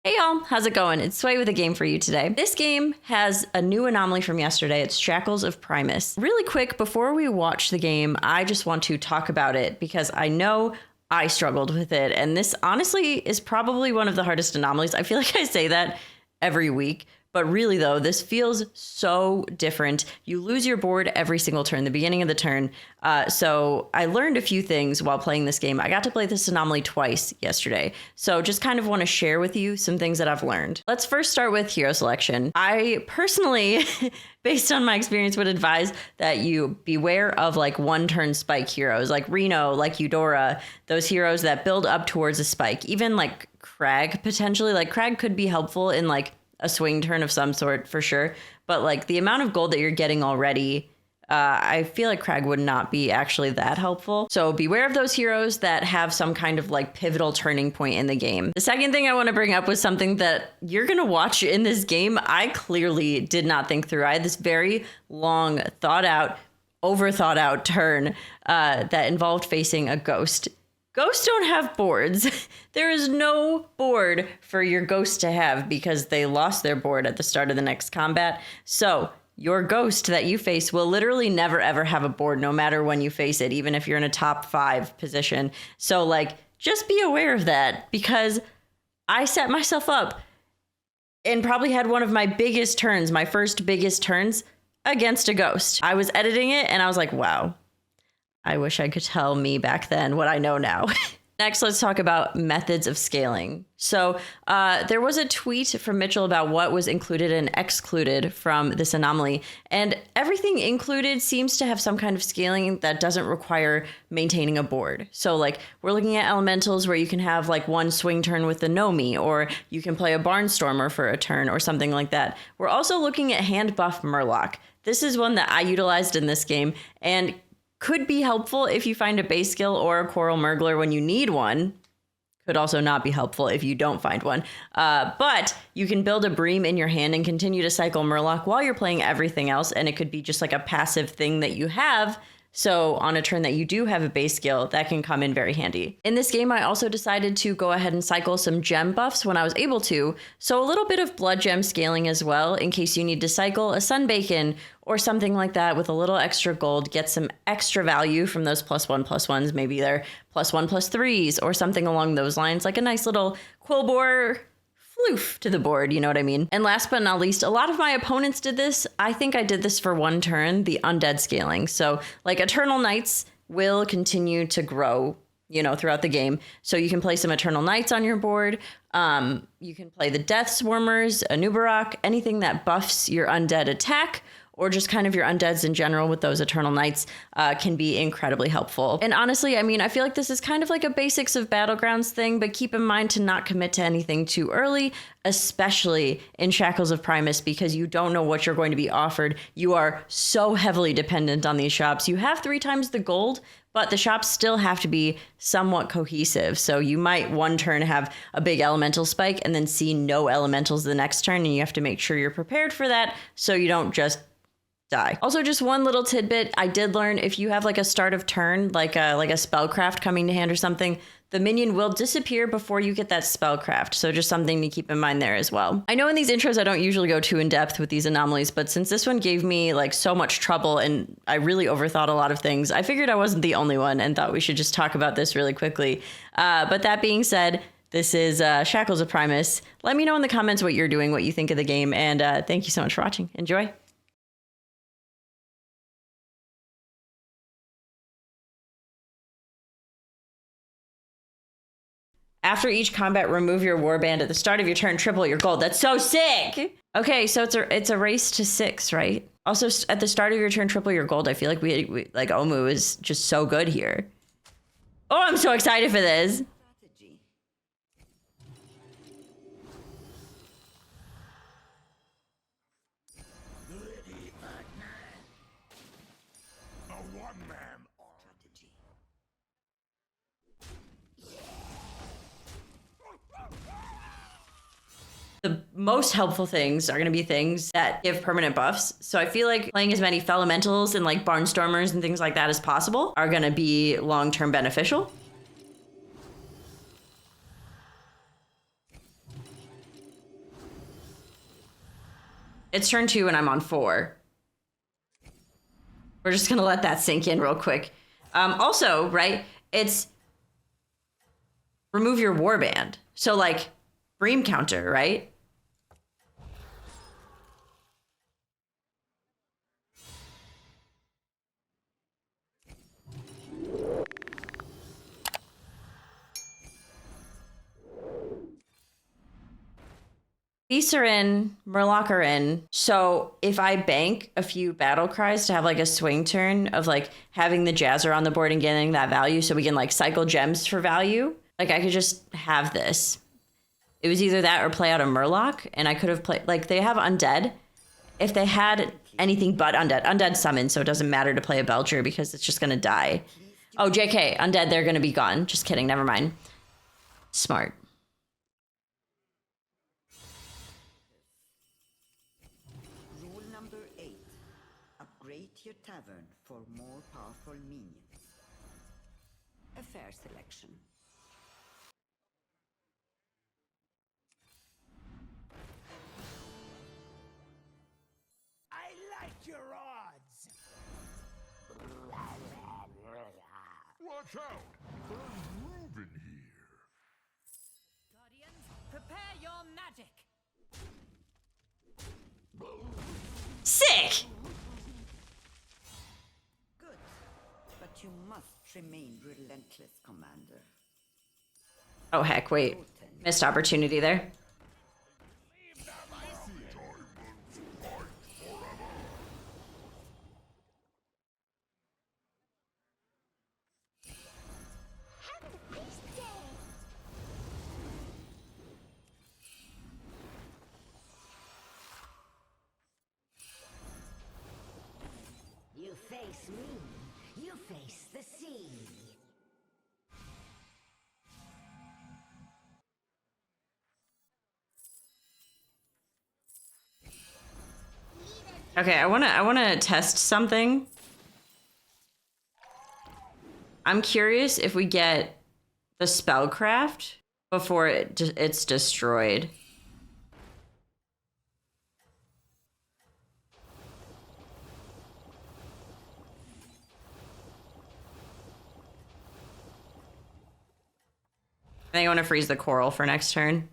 Hey y'all, how's it going? It's Sway with a game for you today. This game has a new anomaly from yesterday. It's Shackles of Primus. Really quick, before we watch the game, I just want to talk about it because I know I struggled with it. And this honestly is probably one of the hardest anomalies. I feel like I say that every week. But really, though, this feels so different. You lose your board every single turn, the beginning of the turn. So I learned a few things while playing this game. I got to play this anomaly twice yesterday. So just kind of want to share with you some things that I've learned. Let's first start with hero selection. I personally, based on my experience, would advise that you beware of like one-turn spike heroes like Reno, like Eudora, those heroes that build up towards a spike. Even like Crag, potentially. Like Crag could be helpful in like a swing turn of some sort for sure. But like the amount of gold that you're getting already, I feel like Crag would not be actually that helpful. So beware of those heroes that have some kind of like pivotal turning point in the game. The second thing I want to bring up was something that you're going to watch in this game. I clearly did not think through. I had this very long, overthought out turn that involved facing a ghost. Ghosts don't have boards. There is no board for your ghost to have because they lost their board at the start of the next combat. So your ghost that you face will literally never ever have a board no matter when you face it, even if you're in a top 5 position. So like, just be aware of that because I set myself up and probably had one of my biggest turns, my first biggest turns against a ghost. I was editing it and I was like, wow. I wish I could tell me back then what I know now. Next, let's talk about methods of scaling. So there was a tweet from Mitchell about what was included and excluded from this anomaly. And everything included seems to have some kind of scaling that doesn't require maintaining a board. So like we're looking at elementals where you can have like one swing turn with the Nomi, or you can play a Barnstormer for a turn or something like that. We're also looking at hand buff Murloc. This is one that I utilized in this game and could be helpful if you find a base skill or a Coral Murgler when you need one. Could also not be helpful if you don't find one. But you can build a Bream in your hand and continue to cycle Murloc while you're playing everything else. And it could be just like a passive thing that you have. So on a turn that you do have a base skill, that can come in very handy. In this game, I also decided to go ahead and cycle some gem buffs when I was able to. So a little bit of blood gem scaling as well, in case you need to cycle a Sunbacon or something like that with a little extra gold, get some extra value from those +1/+1s. Maybe they're +1/+3s or something along those lines, like a nice little Quillbore floof to the board, you know what I mean? And last but not least, a lot of my opponents did this. I think I did this for one turn, the undead scaling. So like Eternal Knights will continue to grow, you know, throughout the game. So you can play some Eternal Knights on your board. You can play the Death Swarmers, a Nubarak, anything that buffs your undead attack, or just kind of your undeads in general with those Eternal Knights can be incredibly helpful. And honestly, I mean, I feel like this is kind of like a basics of Battlegrounds thing, but keep in mind to not commit to anything too early, especially in Shackles of Primus, because you don't know what you're going to be offered. You are so heavily dependent on these shops. You have 3 times the gold, but the shops still have to be somewhat cohesive. So you might one turn have a big elemental spike and then see no elementals the next turn, and you have to make sure you're prepared for that so you don't just die. Also, just one little tidbit I did learn: if you have like a start of turn, like a spellcraft coming to hand or something, the minion will disappear before you get that spellcraft. So just something to keep in mind there as well. I know in these intros I don't usually go too in depth with these anomalies, but since this one gave me like so much trouble and I really overthought a lot of things, I figured I wasn't the only one and thought we should just talk about this really quickly. But that being said, this is Shackles of Primus. Let me know in the comments what you're doing, what you think of the game, and thank you so much for watching. Enjoy. After each combat, remove your warband. At the start of your turn, triple your gold. That's so sick! Okay, so it's a race to 6, right? Also, at the start of your turn, triple your gold. I feel like we like Omu is just so good here. Oh, I'm so excited for this. The most helpful things are going to be things that give permanent buffs. So I feel like playing as many Felementals and like Barnstormers and things like that as possible are going to be long-term beneficial. It's turn 2 and I'm on 4. We're just gonna let that sink in real quick. Also, right, it's remove your warband. So like Bream counter, right? Beasts are in, Murloc are in. So if I bank a few battle cries to have like a swing turn of like having the Jazzer on the board and getting that value so we can like cycle gems for value, like I could just have this. It was either that or play out a Murloc, and I could have played, like they have Undead. If they had anything but Undead, Undead summon, so it doesn't matter to play a Belcher because it's just gonna die. Oh, JK, Undead, they're gonna be gone. Just kidding, never mind. Smart. Your tavern for more powerful minions. A fair selection. I like your odds. Watch out! There's Reuben here. Guardians, prepare your magic. Sick! Good. But you must remain relentless, Commander. Oh, heck, wait. Missed opportunity there. You face me, you face the sea. Okay, I wanna test something. I'm curious if we get the spellcraft before it's destroyed. I think I want to freeze the coral for next turn.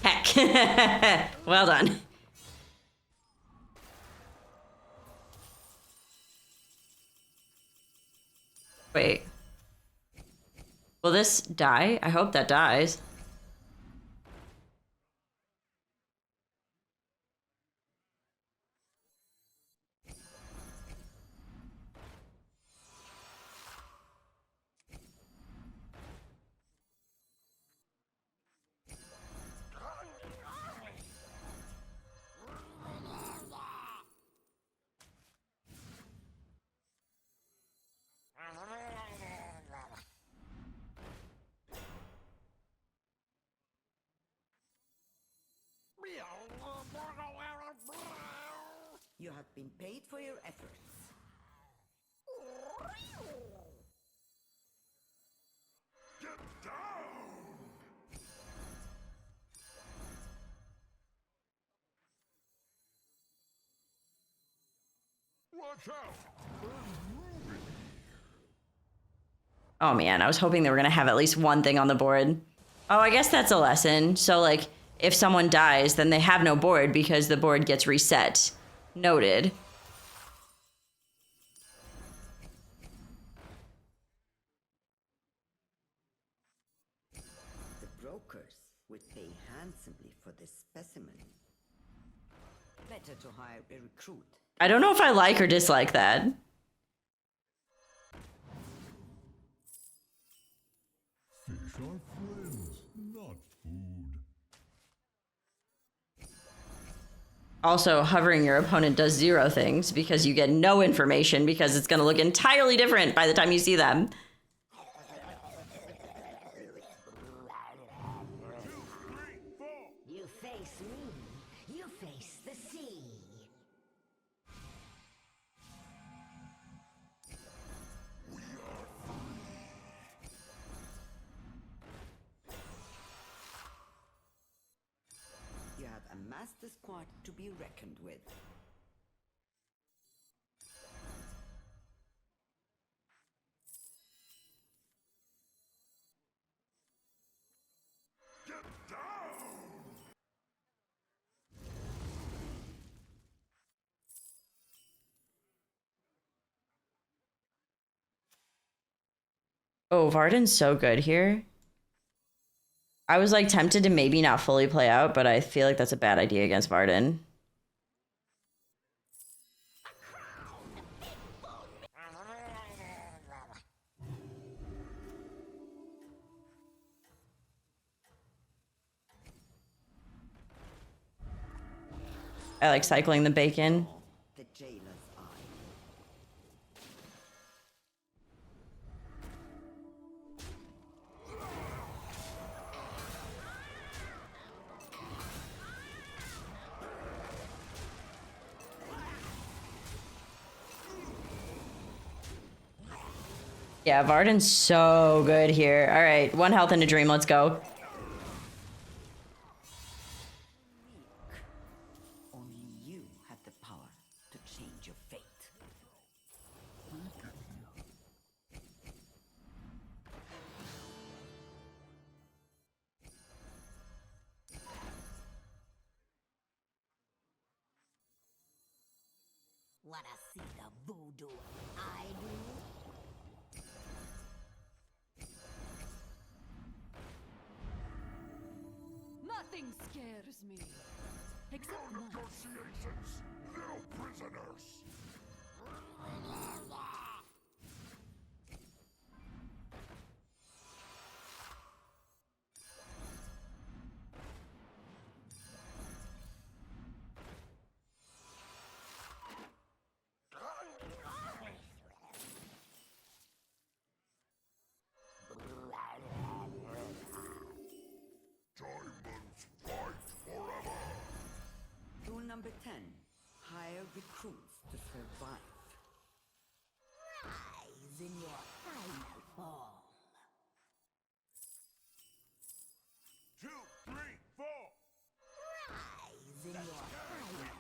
Heck. Well done. Wait. Will this die? I hope that dies. You have been paid for your efforts. Get down! Watch out! There's Reuben here. Oh man, I was hoping they were gonna have at least one thing on the board. Oh, I guess that's a lesson. So like, if someone dies, then they have no board because the board gets reset. Noted. The brokers would pay handsomely for this specimen. Better to hire a recruit. I don't know if I like or dislike that. Fish are friends, not food. Also, hovering your opponent does 0 things because you get no information because it's going to look entirely different by the time you see them. You face me, you face the sea. master squad to be reckoned with. Oh, Varden's so good here. I was like tempted to maybe not fully play out, but I feel like that's a bad idea against Varden. I like cycling the bacon. The jailer's eye. Yeah, Varden's so good here. All right, 1 health and a dream. Let's go. Only you have the power to change your fate. Wanna see the voodoo I do? Nothing scares me. Except No one. negotiations! No prisoners! Diamonds fight forever! Rule number 10. Hire recruits to survive. Rise in your final form. 2, 3, 4! Rise in your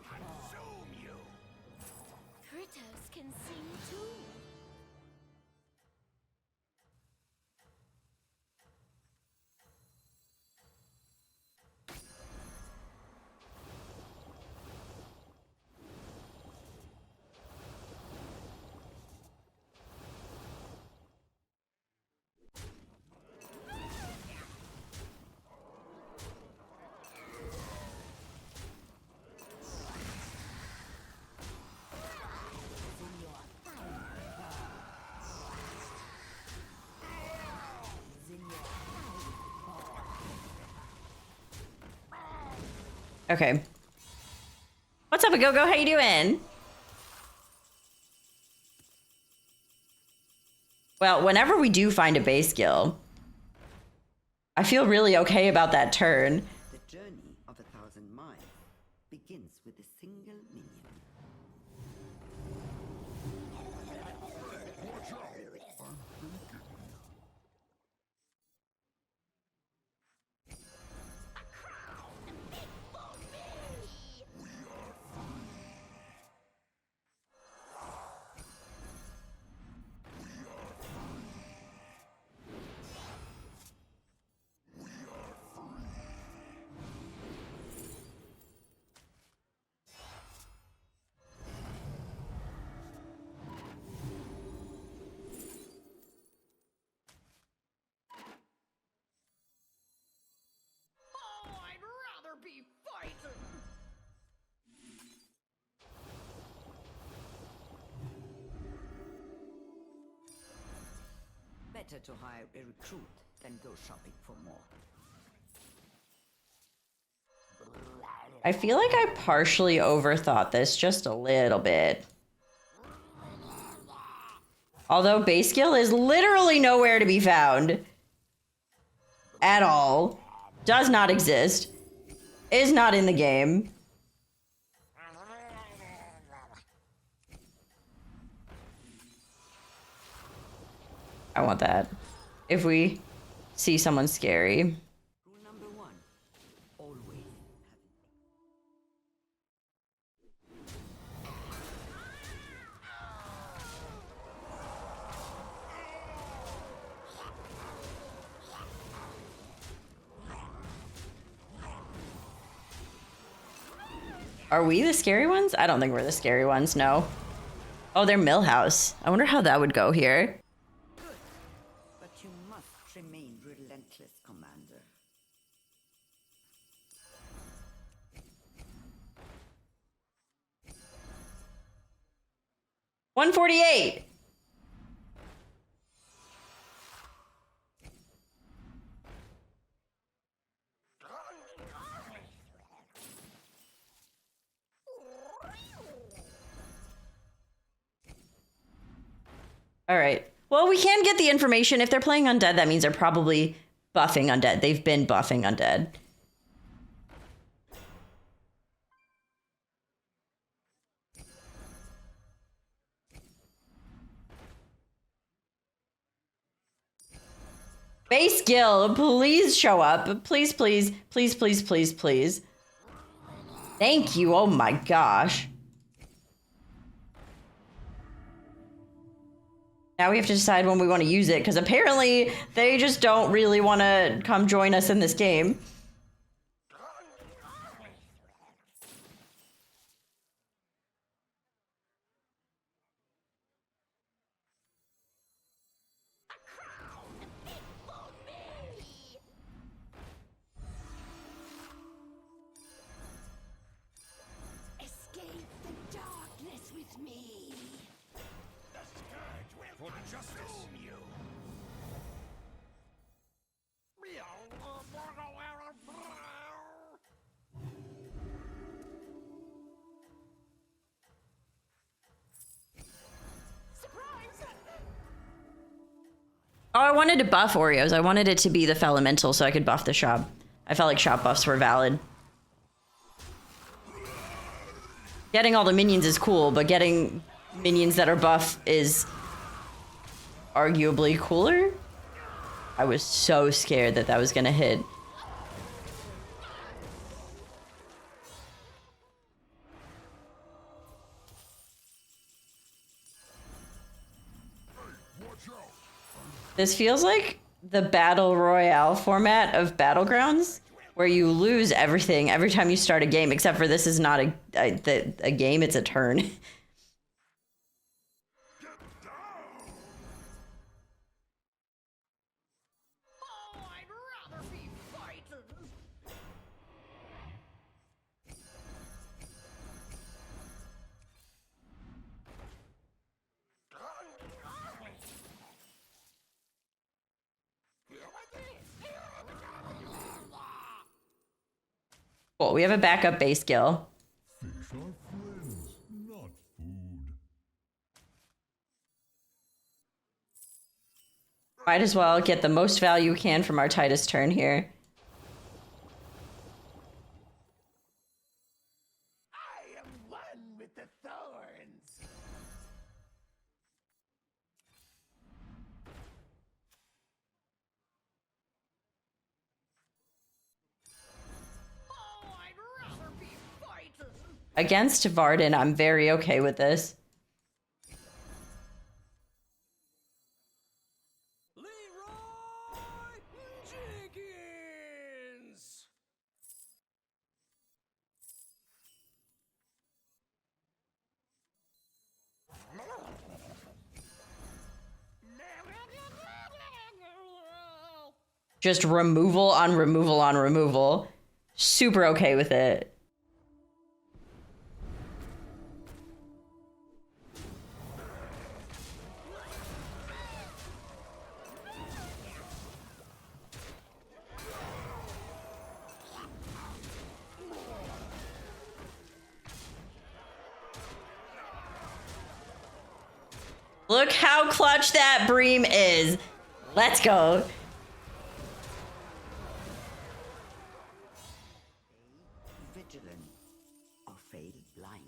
final form. Critters can sing too. Okay. What's up, Go-Go? How you doing? Well, whenever we do find a base skill, I feel really okay about that turn. The journey of 1,000 miles begins with a single minion. Watch out! Oh, I'd rather be fighting. Better to hire a recruit than go shopping for more. I feel like I partially overthought this just a little bit. Although base skill is literally nowhere to be found. At all. Does not exist. Is not in the game. I want that. If we see someone scary. Rule number 1. Always Are we the scary ones? I don't think we're the scary ones, no. Oh, they're Millhouse. I wonder how that would go here. But you must remain relentless, Commander. $148. All right. Well, we can get the information. If they're playing undead, that means they're probably buffing undead. They've been buffing undead. Base Gill, please show up. Please, please, please, please, please, please. Thank you. Oh my gosh. Now we have to decide when we want to use it, because apparently they just don't really want to come join us in this game. Escape the darkness with me. For justice, you. Oh, I wanted to buff Oreos. I wanted it to be the Felemental so I could buff the shop. I felt like shop buffs were valid. Getting all the minions is cool, but getting minions that are buff is arguably cooler. I was so scared that that was gonna hit. This feels like the Battle Royale format of Battlegrounds, where you lose everything every time you start a game, except for this is not a game, it's a turn. Oh, I'd rather be fighting. Cool, we have a backup base skill. Fish are friends, not food. Might as well get the most value we can from our Titus turn here. I am one with the thorns. Oh, I'd rather be fighting. Against Varden, I'm very okay with this. Leroy Jenkins. Just removal on removal on removal. Super okay with it. Look how clutch that Bream is. Let's go. Vigilant or fail blind.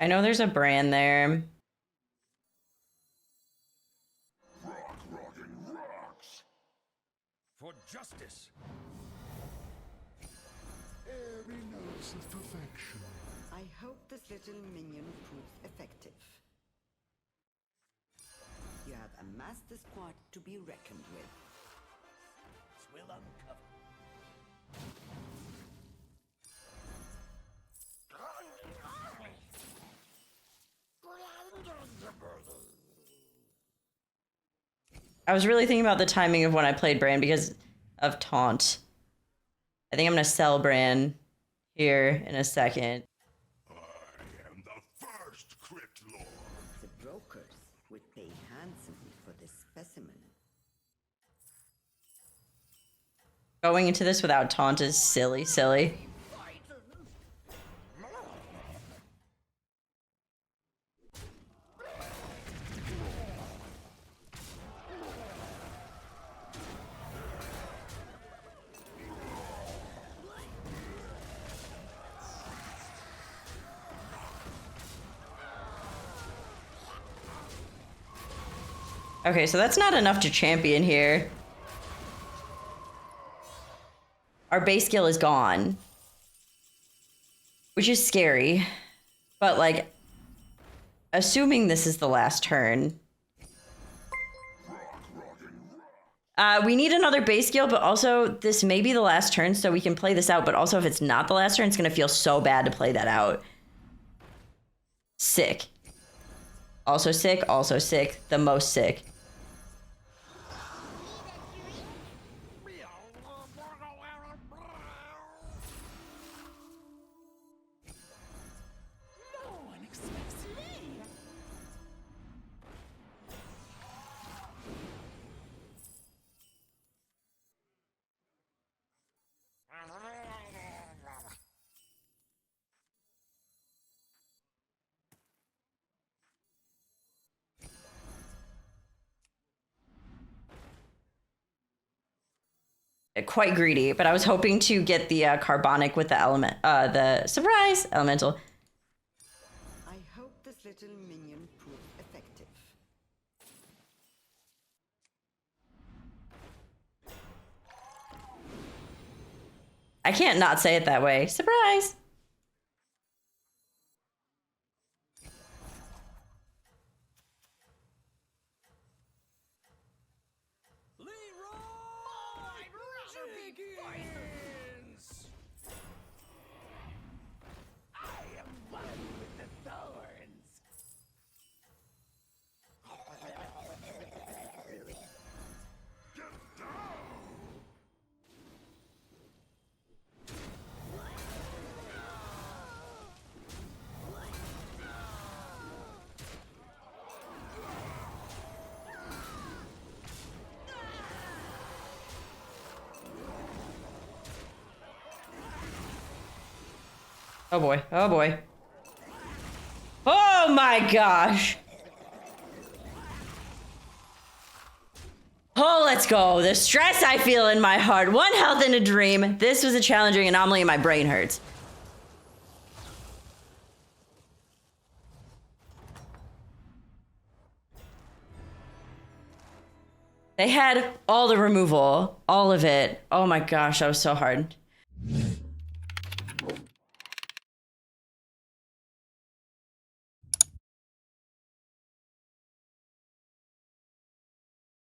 I know there's a brand there. Rocking rocks. For justice. Every notice of perfection. I hope this little minion proves effective. You have amassed a squad to be reckoned with. Will uncover. I was really thinking about the timing of when I played Bran because of Taunt. I think I'm going to sell Bran here in a second. I am the first crit lord. The brokers would pay handsomely for this specimen. Going into this without Taunt is silly. Okay, so that's not enough to champion here. Our base skill is gone, which is scary. But, like, assuming this is the last turn. We need another base skill, but also this may be the last turn, so we can play this out. But also, if it's not the last turn, it's going to feel so bad to play that out. Sick. Also sick, the most sick. Quite greedy, but I was hoping to get the carbonic with the element, the surprise elemental. I hope this little minion proves effective. I can't not say it that way. Surprise! I am one with the thorns. Get down. Oh boy, oh boy. Oh my gosh! Oh, let's go. The stress I feel in my heart. 1 health in a dream. This was a challenging anomaly and my brain hurts. They had all the removal. All of it. Oh my gosh, that was so hard.